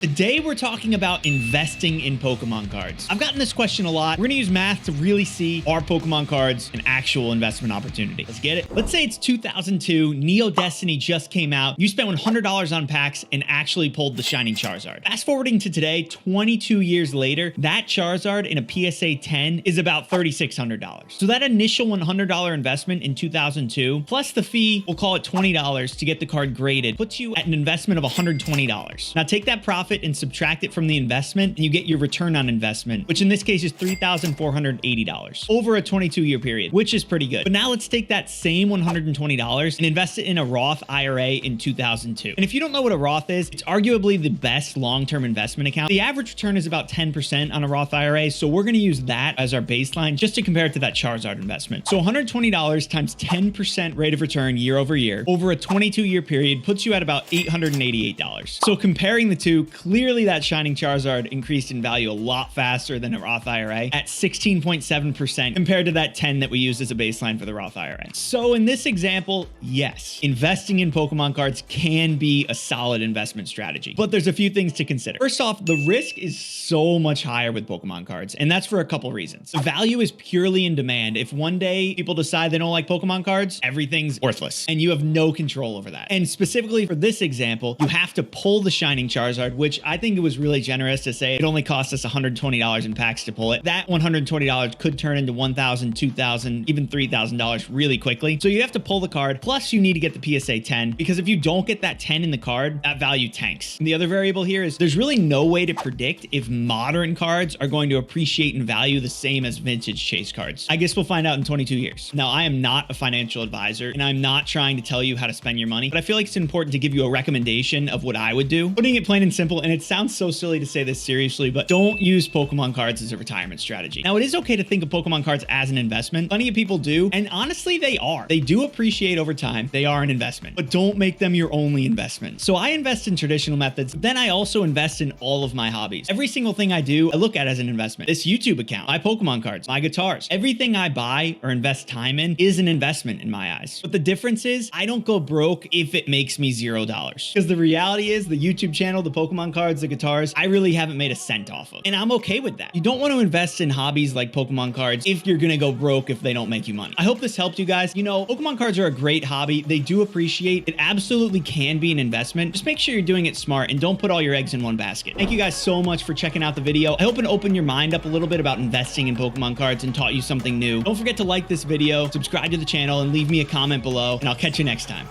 Today, we're talking about investing in Pokemon cards. I've gotten this question a lot. We're going to use math to really see, are Pokemon cards an actual investment opportunity? Let's get it. Let's say it's 2002, Neo Destiny just came out. You spent $100 on packs and actually pulled the Shining Charizard. Fast forwarding to today, 22 years later, that Charizard in a PSA 10 is about $3,600. So that initial $100 investment in 2002, plus the fee, we'll call it $20 to get the card graded, puts you at an investment of $120. Now take that profit and subtract it from the investment, and you get your return on investment, which in this case is $3,480 over a 22-year period, which is pretty good. But now let's take that same $120 and invest it in a Roth IRA in 2002. And if you don't know what a Roth is, it's arguably the best long-term investment account. The average return is about 10% on a Roth IRA, so we're going to use that as our baseline just to compare it to that Charizard investment. So $120 times 10% rate of return year over year over a 22-year period puts you at about $888. So comparing the two, clearly that Shining Charizard increased in value a lot faster than a Roth IRA at 16.7% compared to that 10 that we used as a baseline for the Roth IRA. So in this example, yes, investing in Pokemon cards can be a solid investment strategy, but there's a few things to consider. First off, the risk is so much higher with Pokemon cards, and that's for a couple reasons. The value is purely in demand. If one day people decide they don't like Pokemon cards, everything's worthless, and you have no control over that. And specifically for this example, you have to pull the Shining Charizard, which I think it was really generous to say it only cost us $120 in packs to pull it. That $120 could turn into $1,000, $2,000, even $3,000 really quickly. So you have to pull the card, plus you need to get the PSA 10, because if you don't get that 10 in the card, that value tanks. And the other variable here is there's really no way to predict if modern cards are going to appreciate in value the same as vintage chase cards. I guess we'll find out in 22 years. Now, I am not a financial advisor, and I'm not trying to tell you how to spend your money, but I feel like it's important to give you a recommendation of what I would do. Putting it plain and simple, and it sounds so silly to say this seriously, but don't use Pokemon cards as a retirement strategy. Now, it is okay to think of Pokemon cards as an investment. Plenty of people do, and honestly, they are. They do appreciate over time. They are an investment, but don't make them your only investment. So I invest in traditional methods, then I also invest in all of my hobbies. Every single thing I do, I look at as an investment. This YouTube account, my Pokemon cards, my guitars, everything I buy or invest time in is an investment in my eyes. But the difference is I don't go broke if it makes me $0. Because the reality is the YouTube channel, the Pokemon cards, the guitars, I really haven't made a cent off of. And I'm okay with that. You don't want to invest in hobbies like Pokemon cards if you're going to go broke if they don't make you money. I hope this helped you guys. You know, Pokemon cards are a great hobby. They do appreciate. It absolutely can be an investment. Just make sure you're doing it smart and don't put all your eggs in one basket. Thank you guys so much for checking out the video. I hope it opened your mind up a little bit about investing in Pokemon cards and taught you something new. Don't forget to like this video, subscribe to the channel, and leave me a comment below, and I'll catch you next time.